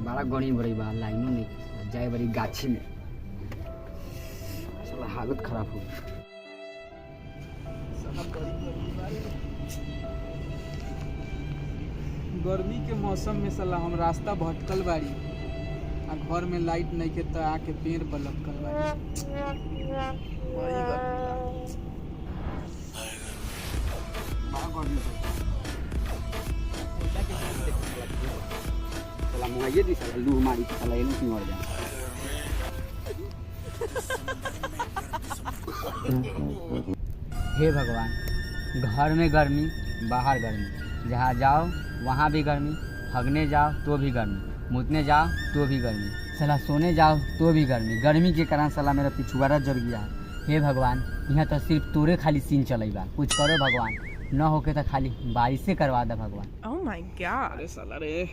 बड़ा गणी बड़ी बा लाइनों नहीं जाए बड़ी गाछी में साला हालत खराब हो गई। गर्मी के मौसम में साला हम रास्ता भटकल बाड़ी आ घर में लाइट नहीं के तो आके पेड़ पर लटकल बाड़ी। साला मुआइए दी साला लूह मारी के साला एनु की मर जा। हे भगवान, घर में गर्मी बाहर गर्मी, जहाँ जाओ वहाँ भी गर्मी, हगने जाओ तो भी गर्मी, मुतने जाओ तो भी गर्मी, साला सोने जाओ तो भी गर्मी। गर्मी के कारण साला मेरा पिछुआरा जल गया है। हे भगवान, यहाँ तो सिर्फ तोरे खाली सीन चले बा, कुछ करो भगवान, न होके तो खाली बारिश से करवा दे भगवान। ओह माय गॉड, अरे साला रे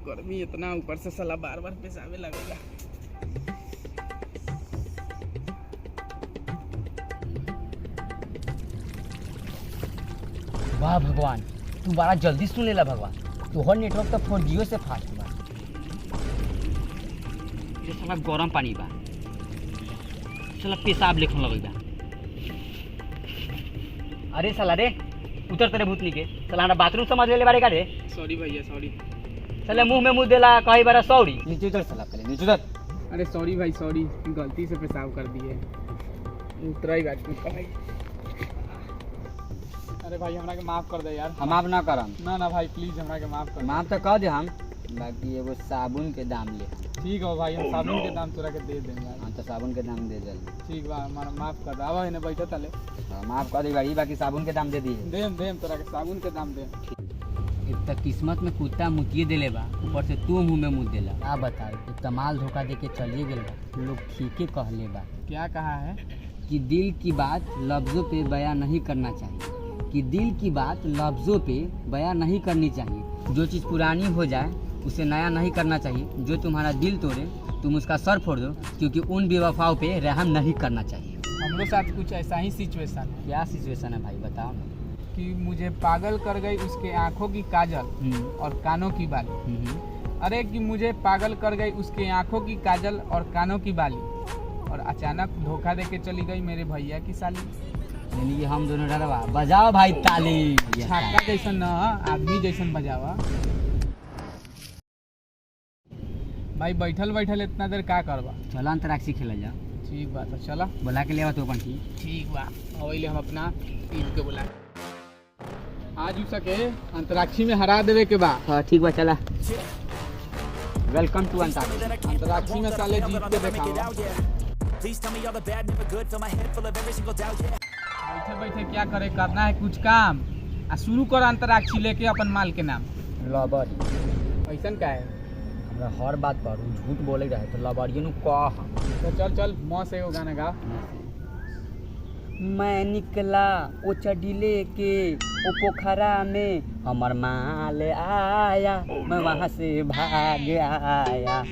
गर्मी इतना ऊपर से साला बार बार पेशाबे लगेगा। वाह भगवान, तू बड़ा जल्दी सुन लेला भगवान, तोहर नेटवर्क तो 4G से फास्ट बा। ये साला गरम पानी बा, साला पेशाब लिखने लगे बा। अरे साला रे उतर तेरे भूतनी के, साला हमारा बाथरूम समझ ले बारे का रे। सॉरी भैया सॉरी। साले मुंह में मुंह देला कई बार सॉरी। नीचे उतर साला, पहले नीचे उतर। अरे सॉरी भाई सॉरी, गलती से पेशाब कर दिए। उतरा ही बात भाई। अरे भाई हमरा के माफ कर दे यार। हम माफ ना करम। ना भाई प्लीज हमरा के माफ कर। माफ तो कह दे हम, बाकी एगो साबुन के दाम ले। ठीक है भाई, हम साबुन के दाम तोरा के दे देंगे यार। हाँ तो साबुन के दाम दे दे। ठीक बा, हमारा माफ कर दे। आवा इने बैठे तले। हाँ माफ कर दी भाई, बाकी साबुन के दाम दे दिए। देम तोरा के साबुन के दाम दे। एक तो किस्मत में कुत्ता मुतिए देले बा, ऊपर से तू मुंह में मुत देला। क्या बताए, एक तो माल धोखा दे के चलिए गेल बा, लोग ठीके कहले बा। क्या कहा है कि दिल की बात लफ्जों पे बयां नहीं करना चाहिए, कि दिल की बात लफ्जों पे बयां नहीं करनी चाहिए। जो चीज़ पुरानी हो जाए उसे नया नहीं करना चाहिए। जो तुम्हारा दिल तोड़े तुम उसका सर फोड़ दो, क्योंकि उन बेवफाओं पे रहम नहीं करना चाहिए। हम लोग साथ कुछ ऐसा ही सिचुएशन है। क्या सिचुएशन है भाई, बताओ। कि मुझे पागल कर गई उसके आंखों की काजल और कानों की बाली। अरे कि मुझे पागल कर गई उसके आंखों की काजल और कानों की बाली, और अचानक धोखा दे के चली गई मेरे भैया की साली। यानी कि हम दोनों डरवा बजाओ भाई ताली। छक्का जैसन न, आदमी जैसन बजावा। भाई बैठल बैठल इतना देर का करवा। चला अंतराक्षी खेला जा। ठीक बा तो चला, बुला के लेवा तो अपन ठीक बा। अवैले हम अपना टीम के बुला आज उ सके अंतराक्षी में हरा देवे के बा। हाँ ठीक बा, चला। Welcome to अंतराक्षी। अंतराक्षी में साले जीत के दिखाओ। बैठे बैठे क्या करे, करना है कुछ काम आ शुरू कर अंतराक्षी लेके अपन माल के नाम। लबर ऐसन का है, हमरा हर बात पर झूठ बोले रहे तो लबरिए नु कह। तो चल चल मौत से एगो गाना गा। मैं निकला ओ चढ़ीले के ओ पोखरा में, हमर माल आया मैं वहाँ से भाग आया।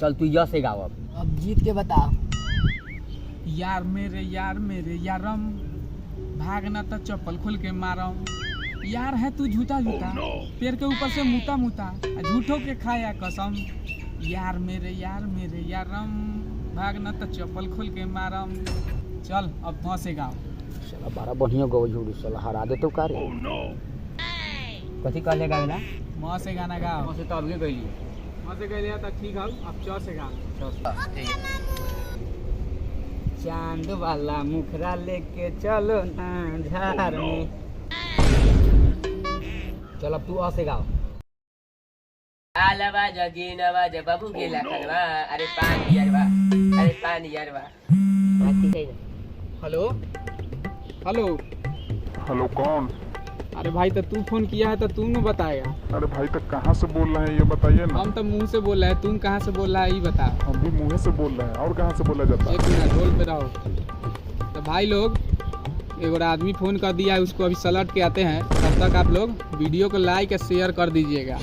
चल तू यह से गाओ अब जीत के बता। यार मेरे यारम, भागना तो चप्पल खोल के मारम। यार है तू झूठा झूठा, पेड़ के ऊपर से मुता मुता, झूठों के खाया कसम। यार मेरे यारम, भागना तो चप्पल खोल के मारम। चल अब वहाँ से गाओ। साला बड़ा बढ़िया गो झूठ, साला हरा दे तो करे। कथी कहले गावेला? वहाँ से गाना गाओ। वहाँ से तो अबले गइली। वहाँ से गइली तो ठीक है, अब चौ से गाओ। चांद वाला मुखरा लेके चलो ना झार में। चल अब तू आ से गाओ। आलवा जगीनवा जब बाबू गेला खनवा, अरे पानी यारवा, अरे पानी यारवा। हेलो हेलो हेलो कौन? अरे भाई तो तू फोन किया है तो तू न बताएगा। अरे भाई तक कहाँ से बोल रहे हैं ये बताइए ना। हम तो मुंह से बोल रहे हैं, तुम कहाँ से बोल रहा है ये बता। हम भी मुँह से बोल रहे हैं, और कहाँ से बोला जाता है? एक मिनट होल्ड पे रहो। तो भाई लोग एक आदमी फ़ोन कर दिया है, उसको अभी सलट के आते हैं। तब तक आप लोग वीडियो को लाइक और शेयर कर दीजिएगा।